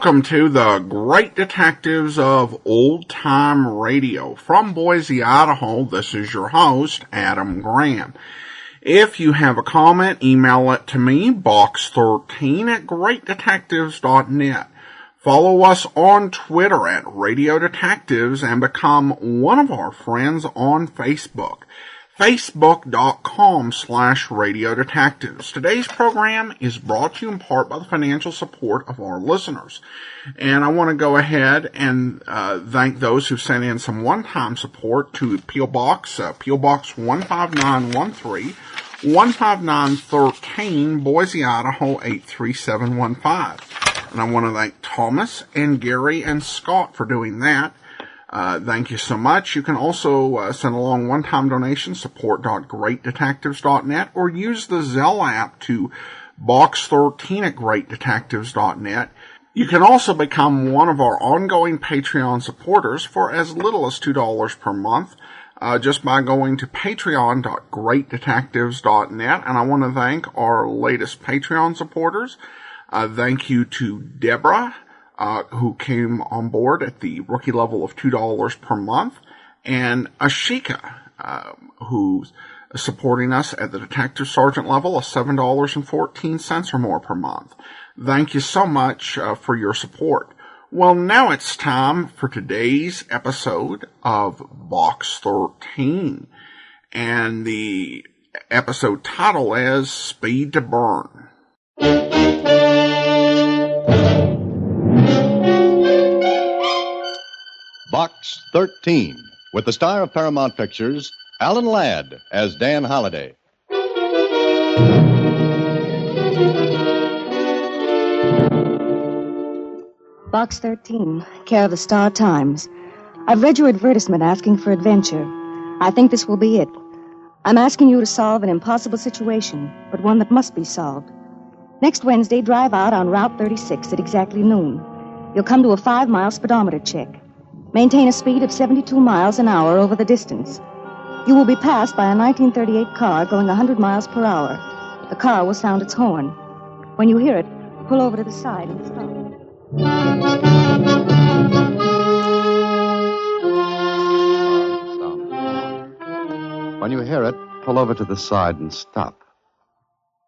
Welcome to the Great Detectives of Old Time Radio. From Boise, Idaho, this is your host, Adam Graham. If you have a comment, email it to me, box13@greatdetectives.net. Follow us on Twitter at Radio Detectives and become one of our friends on Facebook. Facebook.com/Radio Detectives. Today's program is brought to you in part by the financial support of our listeners. And I want to go ahead and thank those who sent in some one-time support to P.O. Box 15913, 15913, Boise, Idaho 83715. And I want to thank Thomas and Gary and Scott for doing that. Thank you so much. You can also send along one-time donations, support.greatdetectives.net, or use the Zelle app to box13@greatdetectives.net. You can also become one of our ongoing Patreon supporters for as little as $2 per month, just by going to patreon.greatdetectives.net. And I want to thank our latest Patreon supporters. Thank you to Deborah, who came on board at the rookie level of $2 per month, and Ashika, who's supporting us at the detective sergeant level of $7.14 or more per month. Thank you so much for your support. Well, now it's time for today's episode of Box 13, and the episode title is Speed to Burn. Box 13, with the star of Paramount Pictures, Alan Ladd, as Dan Holliday. Box 13, care of the Star Times. I've read your advertisement asking for adventure. I think this will be it. I'm asking you to solve an impossible situation, but one that must be solved. Next Wednesday, drive out on Route 36 at exactly noon. You'll come to a 5-mile speedometer check. Maintain a speed of 72 miles an hour over the distance. You will be passed by a 1938 car going 100 miles per hour. The car will sound its horn. When you hear it, pull over to the side and stop. When you hear it, pull over to the side and stop.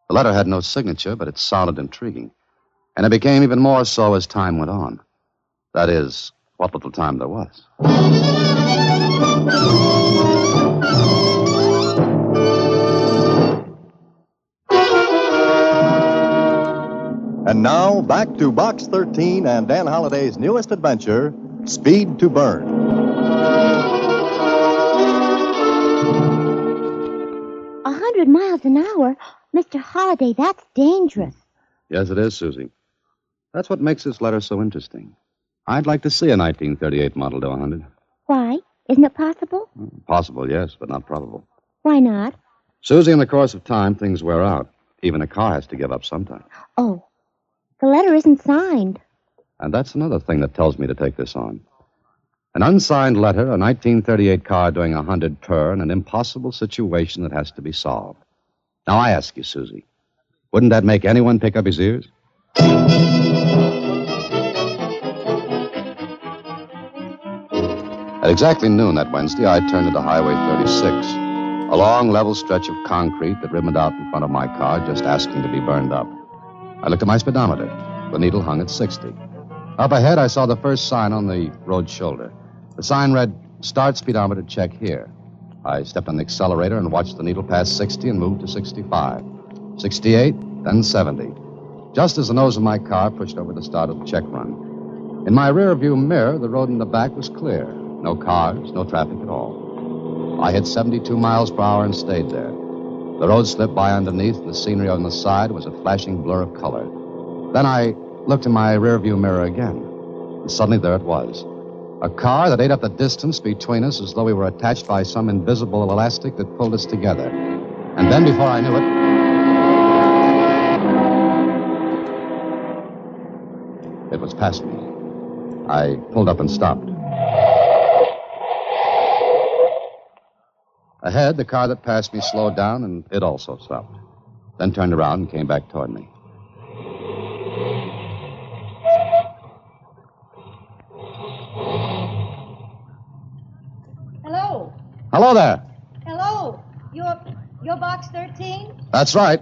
The letter had no signature, but it sounded intriguing. And it became even more so as time went on. That is, what little time there was. And now, back to Box 13 and Dan Holliday's newest adventure, Speed to Burn. 100 miles an hour? Mr. Holliday, that's dangerous. Yes, it is, Susie. That's what makes this letter so interesting. I'd like to see a 1938 model do 100. Why? Isn't it possible? Possible, yes, but not probable. Why not? Susie, in the course of time, things wear out. Even a car has to give up sometime. Oh, the letter isn't signed. And that's another thing that tells me to take this on. An unsigned letter, a 1938 car doing 100 per, and an impossible situation that has to be solved. Now, I ask you, Susie, wouldn't that make anyone pick up his ears? At exactly noon that Wednesday, I turned into Highway 36, a long, level stretch of concrete that ribboned out in front of my car, just asking to be burned up. I looked at my speedometer. The needle hung at 60. Up ahead, I saw the first sign on the road shoulder. The sign read, "Start speedometer check here." I stepped on the accelerator and watched the needle pass 60 and move to 65. 68, then 70. Just as the nose of my car pushed over the start of the check run. In my rear-view mirror, the road in the back was clear. No cars, no traffic at all. I hit 72 miles per hour and stayed there. The road slipped by underneath, and the scenery on the side was a flashing blur of color. Then I looked in my rearview mirror again, and suddenly there it was. A car that ate up the distance between us as though we were attached by some invisible elastic that pulled us together. And then, before I knew it was past me. I pulled up and stopped. Ahead, the car that passed me slowed down, and it also stopped. Then turned around and came back toward me. Hello there. Hello. You're Box 13? That's right.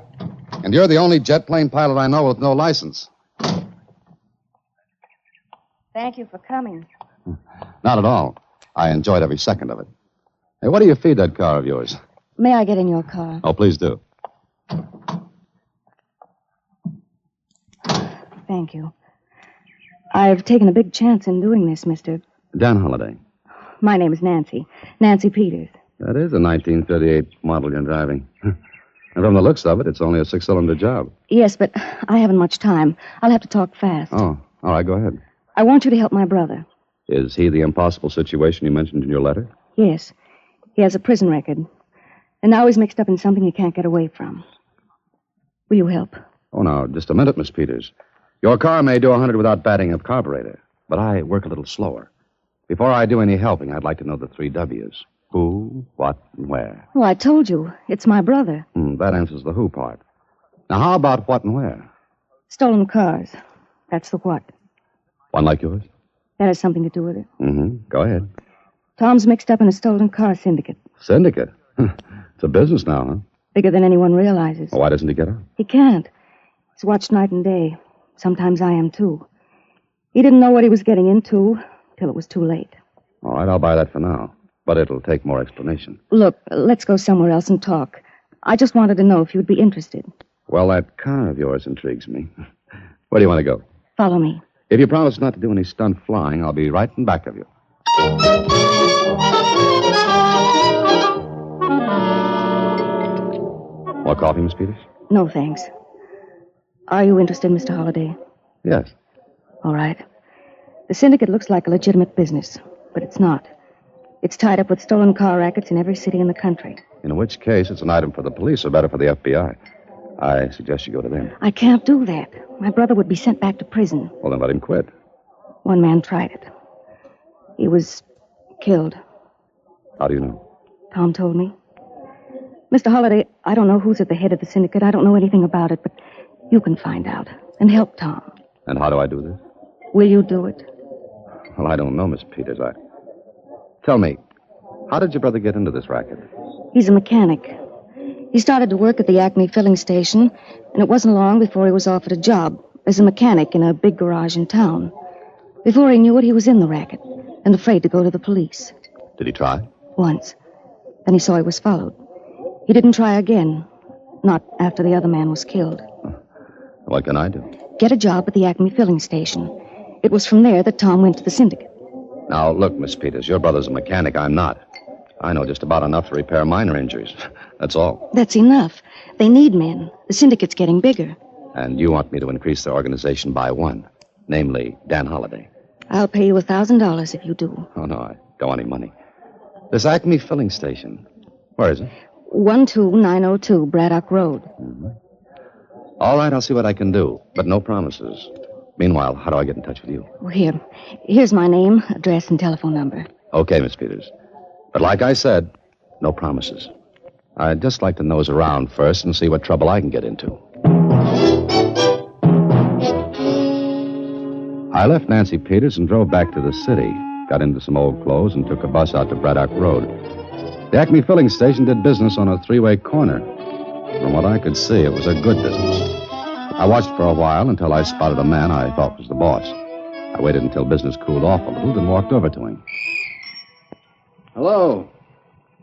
And you're the only jet plane pilot I know with no license. Thank you for coming. Not at all. I enjoyed every second of it. Hey, what do you feed that car of yours? May I get in your car? Oh, please do. Thank you. I've taken a big chance in doing this, mister. Dan Holliday. My name is Nancy. Nancy Peters. That is a 1938 model you're driving. And from the looks of it, it's only a 6-cylinder job. Yes, but I haven't much time. I'll have to talk fast. Oh, all right, go ahead. I want you to help my brother. Is he the impossible situation you mentioned in your letter? Yes. He has a prison record. And now he's mixed up in something he can't get away from. Will you help? Oh, now, just a minute, Miss Peters. Your car may do 100 without batting a carburetor, but I work a little slower. Before I do any helping, I'd like to know the 3 W's. Who, what, and where. Oh, I told you. It's my brother. That answers the who part. Now, how about what and where? Stolen cars. That's the what. One like yours? That has something to do with it. Go ahead. Tom's mixed up in a stolen car syndicate. Syndicate? It's a business now, huh? Bigger than anyone realizes. Well, why doesn't he get out? He can't. He's watched night and day. Sometimes I am, too. He didn't know what he was getting into till it was too late. All right, I'll buy that for now. But it'll take more explanation. Look, let's go somewhere else and talk. I just wanted to know if you'd be interested. Well, that car of yours intrigues me. Where do you want to go? Follow me. If you promise not to do any stunt flying, I'll be right in back of you. More coffee, Miss Peters? No, thanks. Are you interested, Mr. Holliday? Yes. All right. The syndicate looks like a legitimate business, but it's not. It's tied up with stolen car rackets in every city in the country. In which case, it's an item for the police, or better for the FBI. I suggest you go to them. I can't do that. My brother would be sent back to prison. Well, then let him quit. One man tried it. He was killed. How do you know? Tom told me. Mr. Holliday, I don't know who's at the head of the syndicate. I don't know anything about it, but you can find out and help Tom. And how do I do this? Will you do it? Well, I don't know, Miss Peters. Tell me, how did your brother get into this racket? He's a mechanic. He started to work at the Acme filling station, and it wasn't long before he was offered a job as a mechanic in a big garage in town. Before he knew it, he was in the racket and afraid to go to the police. Did he try? Once. Then he saw he was followed. He didn't try again. Not after the other man was killed. What can I do? Get a job at the Acme filling station. It was from there that Tom went to the syndicate. Now, look, Miss Peters, your brother's a mechanic. I'm not. I know just about enough to repair minor injuries. That's all. That's enough. They need men. The syndicate's getting bigger. And you want me to increase their organization by 1, namely Dan Holliday. I'll pay you $1,000 if you do. Oh, no, I don't want any money. This Acme filling station, where is it? 12902 Braddock Road. All right, I'll see what I can do, but no promises. Meanwhile, how do I get in touch with you? Oh, here's my name, address, and telephone number. Okay, Miss Peters. But like I said, no promises. I'd just like to nose around first and see what trouble I can get into. I left Nancy Peters and drove back to the city, got into some old clothes, and took a bus out to Braddock Road. The Acme filling station did business on a 3-way corner. From what I could see, it was a good business. I watched for a while until I spotted a man I thought was the boss. I waited until business cooled off a little, then walked over to him. Hello.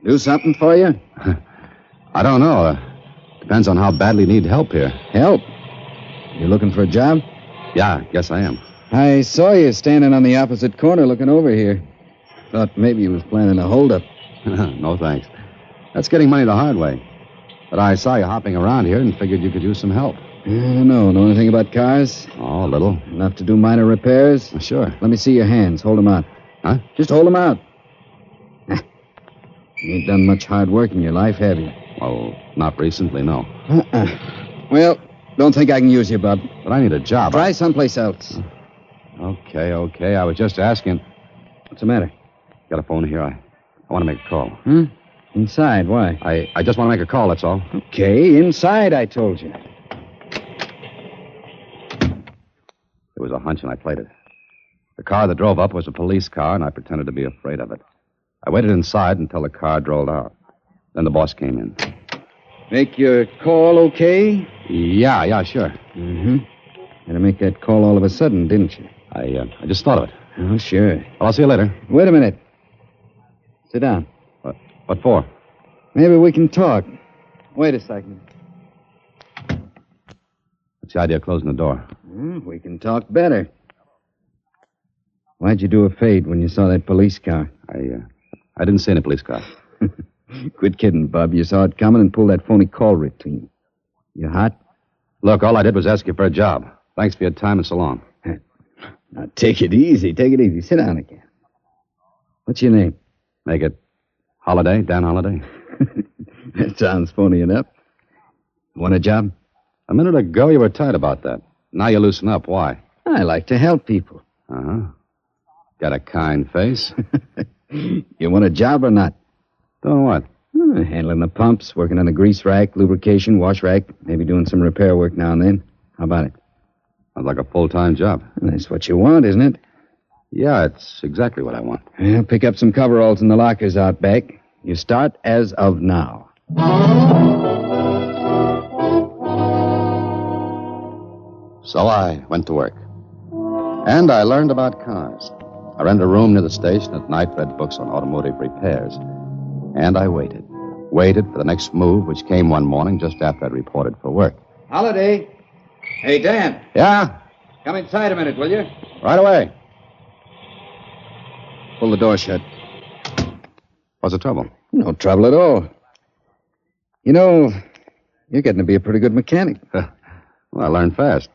Do something for you? I don't know. Depends on how badly you need help here. Help? You looking for a job? Yeah, guess I am. I saw you standing on the opposite corner looking over here. Thought maybe you was planning a holdup. No, thanks. That's getting money the hard way. But I saw you hopping around here and figured you could use some help. I don't know. Know anything about cars? Oh, a little. Enough to do minor repairs? Sure. Let me see your hands. Hold them out. Huh? Just hold them out. You ain't done much hard work in your life, have you? Well, not recently, no. Well, don't think I can use you, bub. But I need a job. Try someplace else. Okay. I was just asking. What's the matter? Got a phone here. I want to make a call. Inside, why? I just want to make a call, that's all. Okay, inside, I told you. It was a hunch, and I played it. The car that drove up was a police car, and I pretended to be afraid of it. I waited inside until the car rolled out. Then the boss came in. Make your call okay? Yeah, sure. Mm-hmm. Had to make that call all of a sudden, didn't you? I just thought of it. Oh, sure. Well, I'll see you later. Wait a minute. Sit down. What for? Maybe we can talk. Wait a second. What's the idea of closing the door? We can talk better. Why'd you do a fade when you saw that police car? I didn't see any police car. Quit kidding, Bub. You saw it coming and pulled that phony call routine. You hot? Look, all I did was ask you for a job. Thanks for your time and so long. Now, take it easy. Take it easy. Sit down again. What's your name? Make it Holiday, Dan Holiday. That sounds phony enough. Want a job? A minute ago, you were tight about that. Now you loosen up. Why? I like to help people. Uh-huh. Got a kind face. You want a job or not? Doing what? Handling the pumps, working on the grease rack, lubrication, wash rack, maybe doing some repair work now and then. How about it? Sounds like a full-time job. That's what you want, isn't it? Yeah, it's exactly what I want. Well, pick up some coveralls in the lockers out back. You start as of now. So I went to work. And I learned about cars. I rented a room near the station at night, read books on automotive repairs. And I waited. Waited for the next move, which came one morning just after I'd reported for work. Holiday. Hey, Dan. Yeah? Come inside a minute, will you? Right away. Pull the door shut. What's the trouble? No trouble at all. You know, you're getting to be a pretty good mechanic. Well, I learned fast.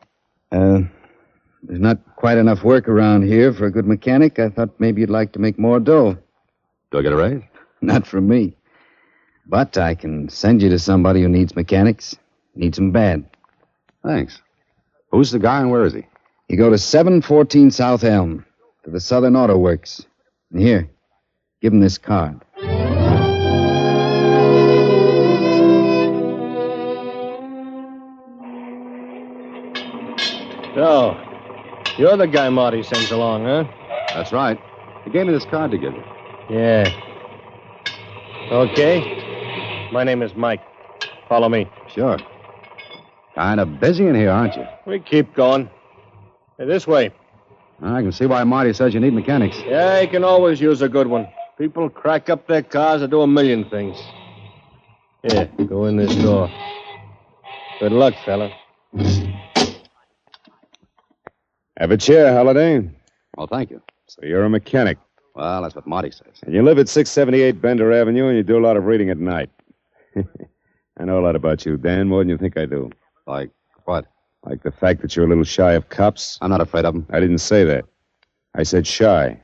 There's not quite enough work around here for a good mechanic. I thought maybe you'd like to make more dough. Do I get a raise? Not from me. But I can send you to somebody who needs mechanics. Needs them bad. Thanks. Who's the guy and where is he? You go to 714 South Elm, to the Southern Auto Works. And here, give him this card. So, you're the guy Marty sends along, huh? That's right. He gave me this card to give you. Yeah. Okay. My name is Mike. Follow me. Sure. Kind of busy in here, aren't you? We keep going. Hey, this way. I can see why Marty says you need mechanics. Yeah, you can always use a good one. People crack up their cars or do a million things. Here, go in this door. Good luck, fella. Have a chair, Holiday. Well, thank you. So you're a mechanic. Well, that's what Marty says. And you live at 678 Bender Avenue, and you do a lot of reading at night. I know a lot about you, Dan, more than you think I do. Like what? Like the fact that you're a little shy of cops. I'm not afraid of them. I didn't say that. I said shy.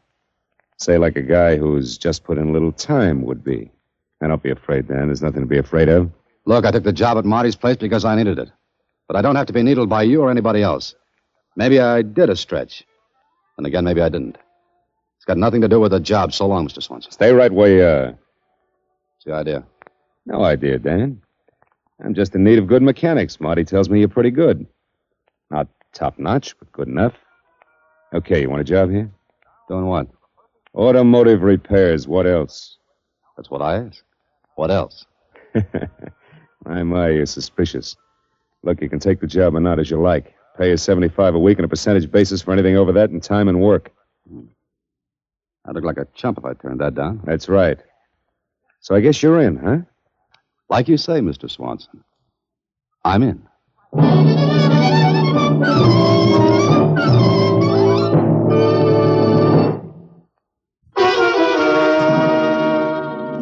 Say like a guy who's just put in a little time would be. Now, don't be afraid, Dan. There's nothing to be afraid of. Look, I took the job at Marty's place because I needed it. But I don't have to be needled by you or anybody else. Maybe I did a stretch. And again, maybe I didn't. It's got nothing to do with the job. So long, Mr. Swanson. Stay right where you are. What's the idea? No idea, Dan. I'm just in need of good mechanics. Marty tells me you're pretty good. Not top-notch, but good enough. Okay, you want a job here? Doing what? Automotive repairs. What else? That's what I asked. What else? My, you're suspicious. Look, you can take the job or not as you like. Pay you $75 a week on a percentage basis for anything over that in time and work. I'd look like a chump if I turned that down. That's right. So I guess you're in, huh? Like you say, Mr. Swanson. I'm in.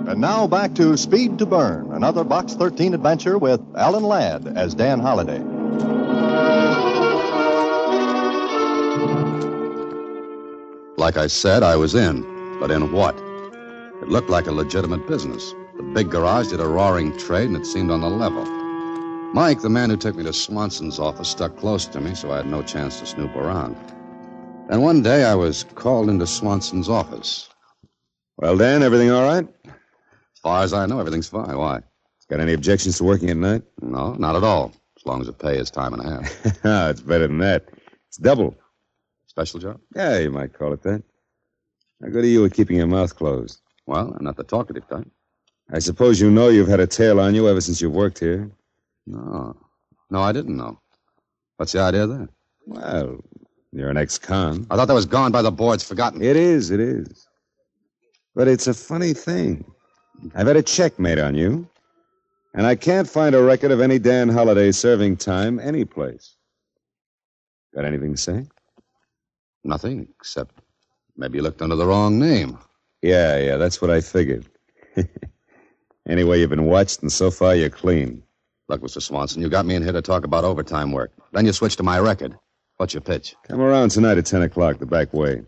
And now back to Speed to Burn, another Box 13 adventure with Alan Ladd as Dan Holiday. Like I said, I was in. But in what? It looked like a legitimate business. The big garage did a roaring trade, and it seemed on the level. Mike, the man who took me to Swanson's office, stuck close to me, so I had no chance to snoop around. Then one day I was called into Swanson's office. Well, Dan, everything all right? As far as I know, everything's fine. Why? Got any objections to working at night? No, not at all. As long as the pay is time and a half. It's better than that. It's double. Special job? Yeah, you might call it that. Now, good to you at keeping your mouth closed. Well, I'm not the talkative type. I suppose you know you've had a tail on you ever since you've worked here. No, I didn't know. What's the idea there? Well, you're an ex-con. I thought that was gone by the boards, forgotten. It is. But it's a funny thing. I've had a checkmate on you, and I can't find a record of any Dan Holliday serving time anyplace. Got anything to say? Nothing, except maybe you looked under the wrong name. Yeah, that's what I figured. Anyway, you've been watched, and so far you're clean. Look, Mr. Swanson, you got me in here to talk about overtime work. Then you switched to my record. What's your pitch? Come around tonight at 10 o'clock, the back way.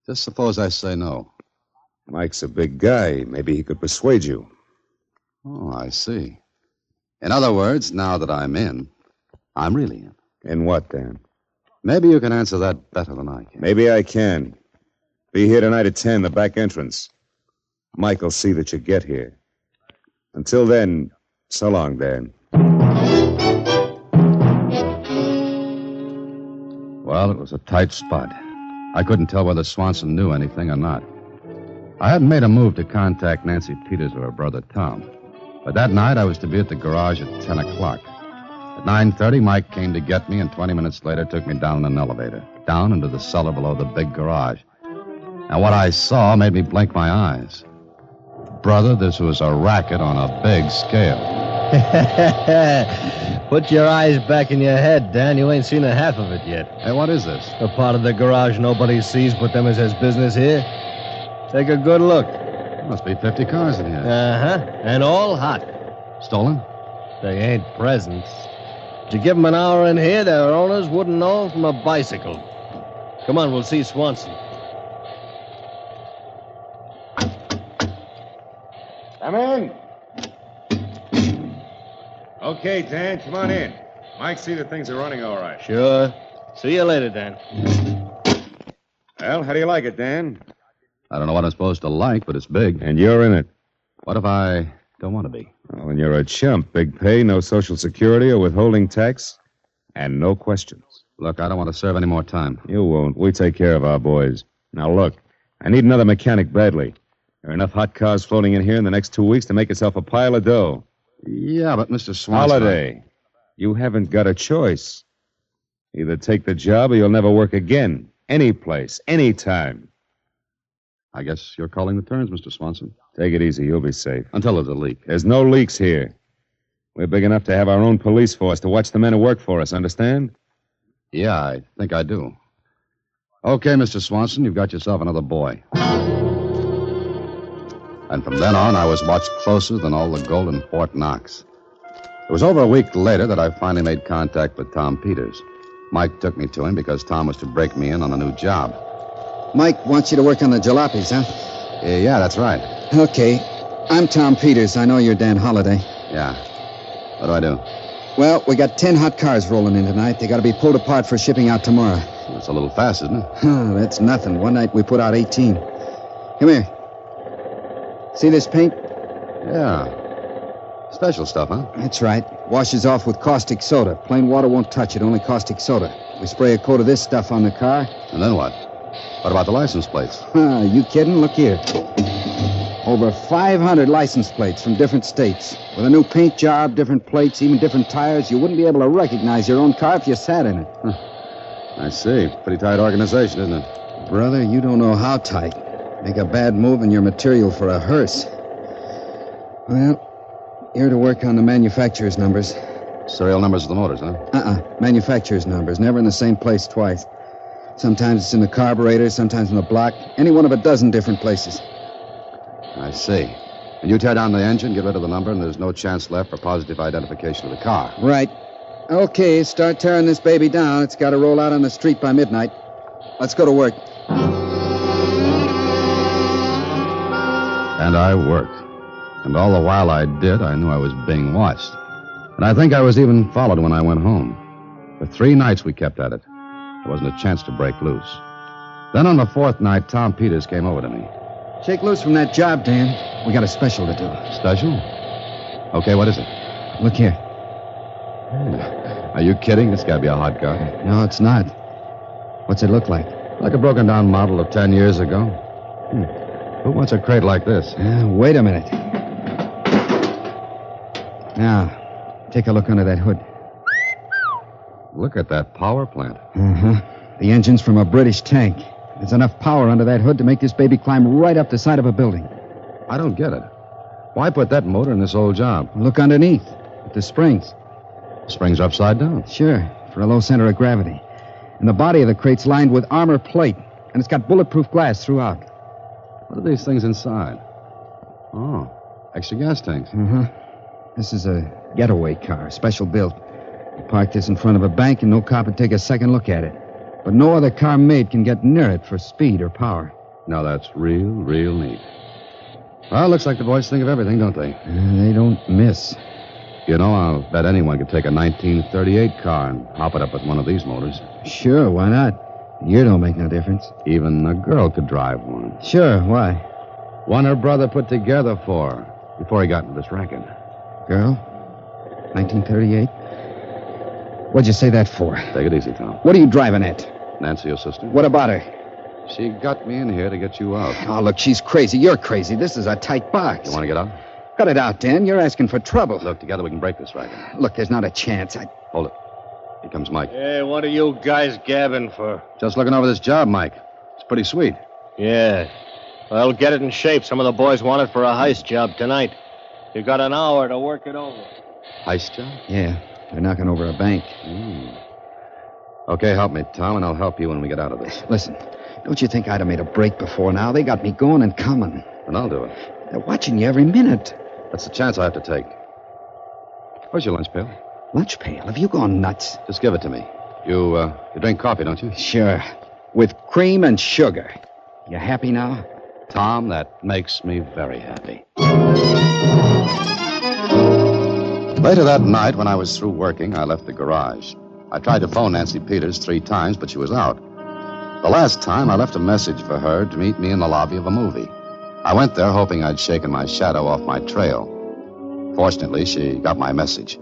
Just suppose I say no. Mike's a big guy. Maybe he could persuade you. Oh, I see. In other words, now that I'm in, I'm really in. In what, Dan? Maybe you can answer that better than I can. Maybe I can. Be here tonight at 10, the back entrance. Mike will see that you get here. Until then, so long, Dan. Well, it was a tight spot. I couldn't tell whether Swanson knew anything or not. I hadn't made a move to contact Nancy Peters or her brother Tom. But that night, I was to be at the garage at 10 o'clock. At 9:30, Mike came to get me, and 20 minutes later took me down in an elevator, down into the cellar below the big garage. And what I saw made me blink my eyes. Brother, this was a racket on a big scale. Put your eyes back in your head, Dan. You ain't seen a half of it yet. Hey, what is this? The part of the garage nobody sees but them as has business here. Take a good look. Must be 50 cars in here. Uh-huh. And all hot. Stolen? They ain't presents. Did you give them an hour in here, their owners wouldn't know from a bicycle. Come on, we'll see Swanson. Come in. Okay, Dan, come on in. Mike, see that things are running all right. Sure. See you later, Dan. Well, how do you like it, Dan? I don't know what I'm supposed to like, but it's big. And you're in it. What if I don't want to be? Well, when you're a chump, big pay, no Social Security or withholding tax, and no questions. Look, I don't want to serve any more time. You won't. We take care of our boys. Now, look, I need another mechanic badly. There are enough hot cars floating in here in the next 2 weeks to make yourself a pile of dough. Yeah, but Mr. Swanson... Holiday. You haven't got a choice. Either take the job or you'll never work again. Any place, any time. I guess you're calling the turns, Mr. Swanson. Take it easy. You'll be safe. Until there's a leak. There's no leaks here. We're big enough to have our own police force to watch the men who work for us, understand? Yeah, I think I do. Okay, Mr. Swanson, you've got yourself another boy. And from then on, I was watched closer than all the gold in Fort Knox. It was over a week later that I finally made contact with Tom Peters. Mike took me to him because Tom was to break me in on a new job. Mike wants you to work on the jalopies, huh? Yeah, that's right. Okay. I'm Tom Peters. I know you're Dan Holliday. Yeah. What do I do? Well, we got 10 hot cars rolling in tonight. They got to be pulled apart for shipping out tomorrow. That's a little fast, isn't it? Oh, that's nothing. One night we put out 18. Come here. See this paint? Yeah. Special stuff, huh? That's right. Washes off with caustic soda. Plain water won't touch it, only caustic soda. We spray a coat of this stuff on the car. And then what? What about the license plates? You kidding? Look here. Over 500 license plates from different states. With a new paint job, different plates, even different tires. You wouldn't be able to recognize your own car if you sat in it. I see. Pretty tight organization, isn't it? Brother, you don't know how tight. Make a bad move and you're material for a hearse. Well, you're to work on the manufacturer's numbers. Serial numbers of the motors, huh? Manufacturer's numbers. Never in the same place twice. Sometimes it's in the carburetor, sometimes in the block. Any one of a dozen different places. I see. And you tear down the engine, get rid of the number, and there's no chance left for positive identification of the car. Right. Okay, start tearing this baby down. It's got to roll out on the street by midnight. Let's go to work. And I worked. And all the while I did, I knew I was being watched. And I think I was even followed when I went home. For 3 nights we kept at it. There wasn't a chance to break loose. Then on the 4th night, Tom Peters came over to me. Shake loose from that job, Dan. We got a special to do. Special? Okay, what is it? Look here. Are you kidding? This gotta be a hot car. No, it's not. What's it look like? Like a broken-down model of 10 years ago. Who wants a crate like this? Wait a minute. Now, take a look under that hood. Look at that power plant. Uh-huh. The engine's from a British tank. There's enough power under that hood to make this baby climb right up the side of a building. I don't get it. Why put that motor in this old job? Look underneath at the springs. Springs are upside down. Sure, for a low center of gravity. And the body of the crate's lined with armor plate, and it's got bulletproof glass throughout. What are these things inside? Oh, extra gas tanks. Uh-huh. This is a getaway car, special built. We parked this in front of a bank, and no cop would take a second look at it. But no other car made can get near it for speed or power. Now, that's real neat. Well, looks like the boys think of everything, don't they? They don't miss. You know, I'll bet anyone could take a 1938 car and hop it up with one of these motors. Sure, why not? Year don't make no difference. Even a girl could drive one. Sure, why? One her brother put together for her before he got into this racket. Girl? 1938? What'd you say that for? Take it easy, Tom. What are you driving at? Nancy, your sister? What about her? She got me in here to get you out. Oh, look, she's crazy. You're crazy. This is a tight box. You want to get out? Cut it out, Dan. You're asking for trouble. Look, together we can break this racket. Look, there's not a chance. Hold it. Here comes Mike. Hey, what are you guys gabbing for? Just looking over this job, Mike. It's pretty sweet. Yeah. Well, get it in shape. Some of the boys want it for a heist job tonight. You got an hour to work it over. Heist job? Yeah, they're knocking over a bank. Okay, help me, Tom, and I'll help you when we get out of this. Listen, don't you think I'd have made a break before now? They got me going and coming. And I'll do it. They're watching you every minute. That's the chance I have to take. Where's your lunch pail? Lunch pail? Have you gone nuts? Just give it to me. You drink coffee, don't you? Sure. With cream and sugar. You happy now? Tom, that makes me very happy. Later that night, when I was through working, I left the garage. I tried to phone Nancy Peters 3 times, but she was out. The last time, I left a message for her to meet me in the lobby of a movie. I went there hoping I'd shaken my shadow off my trail. Fortunately, she got my message.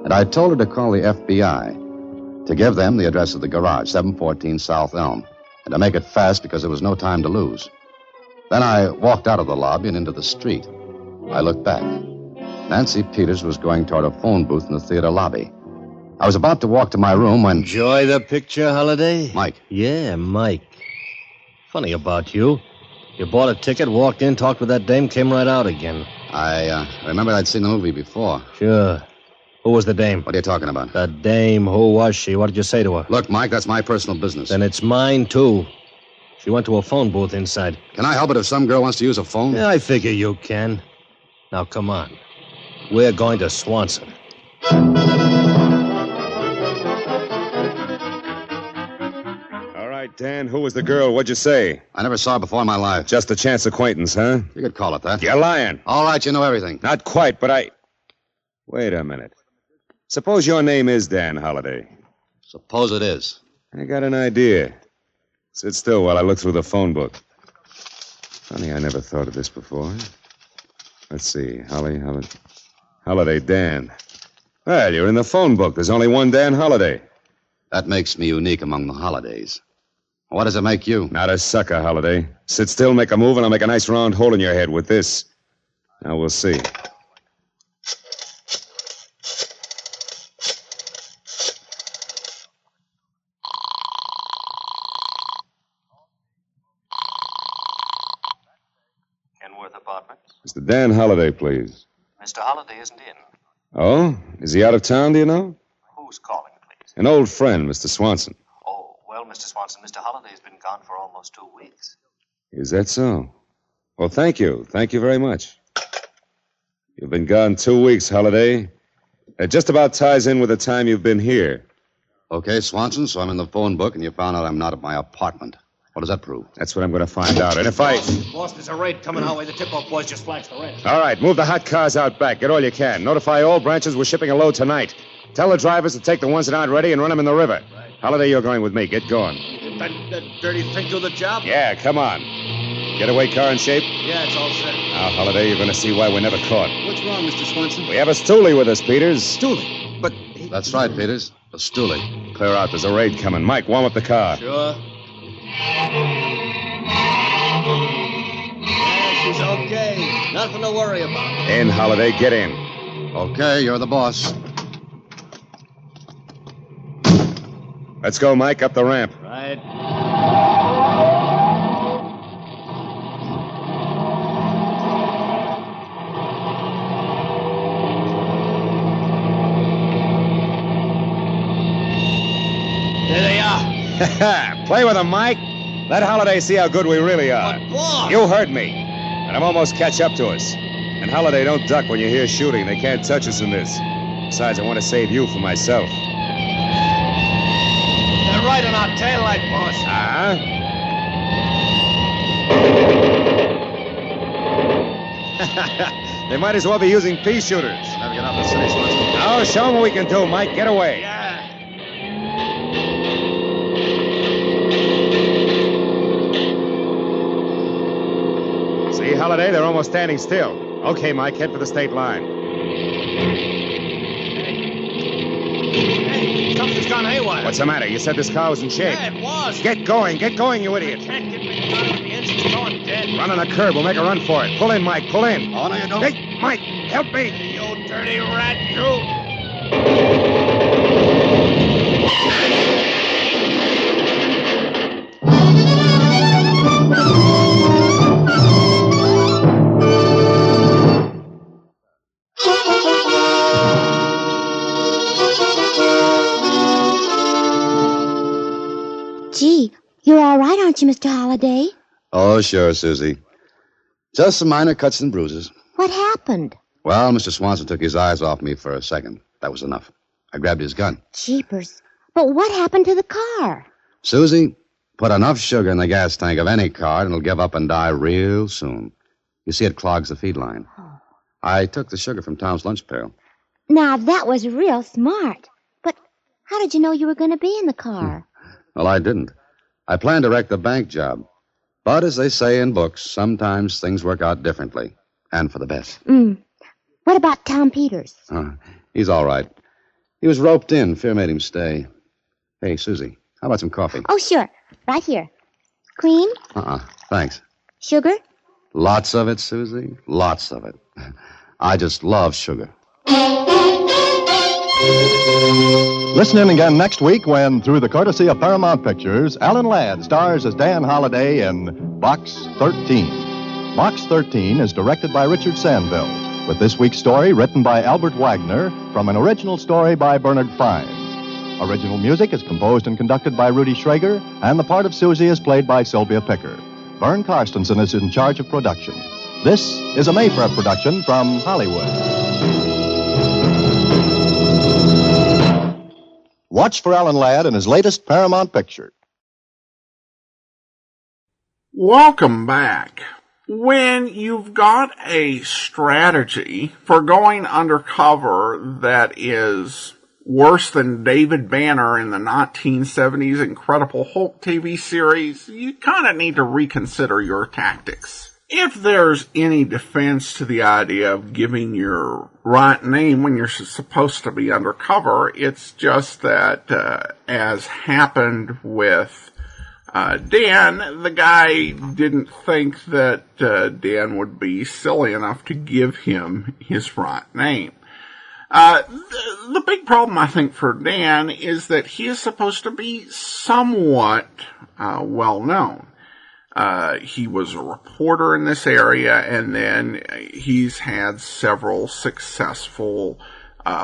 And I told her to call the FBI, to give them the address of the garage, 714 South Elm, and to make it fast because there was no time to lose. Then I walked out of the lobby and into the street. I looked back. Nancy Peters was going toward a phone booth in the theater lobby. I was about to walk to my room when... Enjoy the picture, Holiday? Mike. Yeah, Mike. Funny about you. You bought a ticket, walked in, talked with that dame, came right out again. I remembered I'd seen the movie before. Sure. Who was the dame? What are you talking about? The dame. Who was she? What did you say to her? Look, Mike, that's my personal business. Then it's mine, too. She went to a phone booth inside. Can I help it if some girl wants to use a phone? Yeah, I figure you can. Now, come on. We're going to Swanson. All right, Dan, who was the girl? What'd you say? I never saw her before in my life. Just a chance acquaintance, huh? You could call it that. You're lying. All right, you know everything. Not quite, but I... Wait a minute. Suppose your name is Dan Holliday. Suppose it is. I got an idea. Sit still while I look through the phone book. Funny, I never thought of this before. Let's see. Holiday Dan. Well, you're in the phone book. There's only one Dan Holliday. That makes me unique among the holidays. What does it make you? Not a sucker, Holliday. Sit still, make a move, and I'll make a nice round hole in your head with this. Now we'll see. Mr. Dan Holliday, please. Mr. Holliday isn't in. Oh? Is he out of town, do you know? Who's calling, please? An old friend, Mr. Swanson. Oh, well, Mr. Swanson, Mr. Holliday's been gone for almost 2 weeks. Is that so? Well, thank you. Thank you very much. You've been gone 2 weeks, Holliday. It just about ties in with the time you've been here. Okay, Swanson, so I'm in the phone book, and you found out I'm not at my apartment. What does that prove? That's what I'm going to find out. And if I... Boss, there's a raid coming our way. The tip-off boys just flashed the red. All right, move the hot cars out back. Get all you can. Notify all branches we're shipping a load tonight. Tell the drivers to take the ones that aren't ready and run them in the river. Right. Holliday, you're going with me. Get going. That dirty thing do the job? Yeah, come on. Getaway car in shape? Yeah, it's all set. Now, Holliday, you're going to see why we're never caught. What's wrong, Mr. Swanson? We have a stoolie with us, Peters. Stoolie? But... That's right, Peters. A stoolie. Clear out. There's a raid coming. Mike, warm up the car. Sure. She's okay. Nothing to worry about. In, Holiday, get in. Okay, you're the boss. Let's go, Mike, up the ramp. Right. There they are. Play with them, Mike. Let Holiday see how good we really are. But, boss! You heard me. And I'm almost catch up to us. And Holiday, don't duck when you hear shooting. They can't touch us in this. Besides, I want to save you for myself. They're right on our tail light, boss. They might as well be using pea shooters. Never get out of the city, Swanson. Oh, show them what we can do, Mike. Get away. Yeah. See, Holiday, they're almost standing still. Okay, Mike, head for the state line. Hey, something's gone haywire. What's the matter? You said this car was in shape. Yeah, it was. Get going, you idiot. Can't get me started. The engine's going dead. Run on the curb. We'll make a run for it. Pull in, Mike. Pull in. Oh, no, you don't. Hey, Mike, help me. You dirty rat, you. Gee, you're all right, aren't you, Mr. Holliday? Oh, sure, Susie. Just some minor cuts and bruises. What happened? Well, Mr. Swanson took his eyes off me for a second. That was enough. I grabbed his gun. Jeepers. But what happened to the car? Susie, put enough sugar in the gas tank of any car and it'll give up and die real soon. You see, it clogs the feed line. Oh. I took the sugar from Tom's lunch pail. Now, that was real smart. But how did you know you were going to be in the car? Well, I didn't. I planned to wreck the bank job. But as they say in books, sometimes things work out differently. And for the best. What about Tom Peters? He's all right. He was roped in. Fear made him stay. Hey, Susie, how about some coffee? Oh, sure. Right here. Cream? Thanks. Sugar? Lots of it, Susie. Lots of it. I just love sugar. Listen in again next week when, through the courtesy of Paramount Pictures, Alan Ladd stars as Dan Holliday in Box 13. Box 13 is directed by Richard Sandville, with this week's story written by Albert Wagner from an original story by Bernard Fines. Original music is composed and conducted by Rudy Schrager, and the part of Susie is played by Sylvia Picker. Vern Karstensen is in charge of production. This is a Mayfair production from Hollywood. Watch for Alan Ladd in his latest Paramount picture. Welcome back. When you've got a strategy for going undercover that is worse than David Banner in the 1970s Incredible Hulk TV series, you kind of need to reconsider your tactics. If there's any defense to the idea of giving your right name when you're supposed to be undercover, it's just that, as happened with Dan, the guy didn't think that Dan would be silly enough to give him his right name. The big problem, I think, for Dan is that he is supposed to be somewhat well known. He was a reporter in this area, and then he's had several successful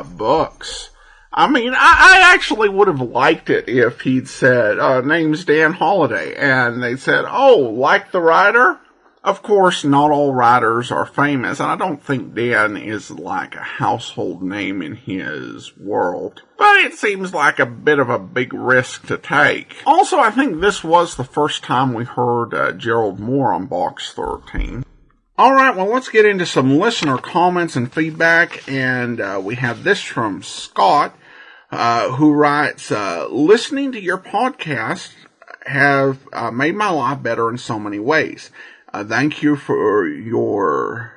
books. I mean, I actually would have liked it if he'd said, name's Dan Holliday, and they said, oh, like the writer? Of course, not all writers are famous, and I don't think Dan is like a household name in his world. But it seems like a bit of a big risk to take. Also, I think this was the first time we heard Gerald Moore on Box 13. Alright, well, let's get into some listener comments and feedback, and we have this from Scott, who writes, listening to your podcast have made my life better in so many ways. Thank you for your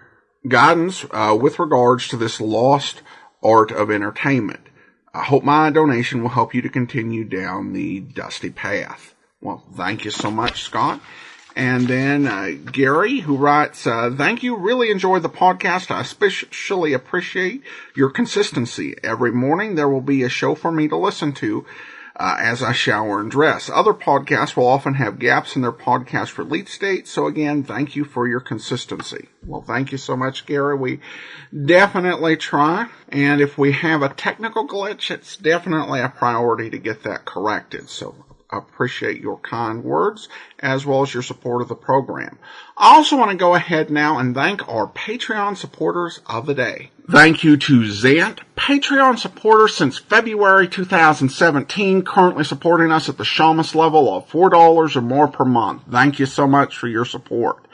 guidance with regards to this lost art of entertainment. I hope my donation will help you to continue down the dusty path. Well, thank you so much, Scott. And then Gary, who writes, thank you. Really enjoyed the podcast. I especially appreciate your consistency. Every morning there will be a show for me to listen to as I shower and dress. Other podcasts will often have gaps in their podcast release date. So again, thank you for your consistency. Well, thank you so much, Gary. We definitely try. And if we have a technical glitch, it's definitely a priority to get that corrected. So appreciate your kind words as well as your support of the program. I also want to go ahead now and thank our Patreon supporters of the day. Thank you to Zant, Patreon supporter since February 2017, currently supporting us at the Shamus level of $4 or more per month. Thank you so much for your support.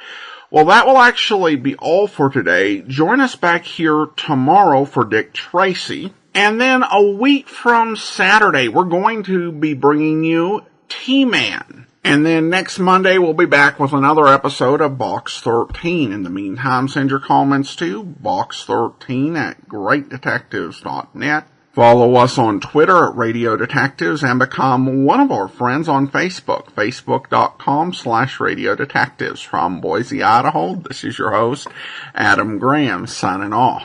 Well, that will actually be all for today. Join us back here tomorrow for Dick Tracy. And then a week from Saturday, we're going to be bringing you T-Man. And then next Monday, we'll be back with another episode of Box 13. In the meantime, send your comments to box13@greatdetectives.net. Follow us on Twitter at Radio Detectives and become one of our friends on Facebook, facebook.com/Radio Detectives. From Boise, Idaho, this is your host, Adam Graham, signing off.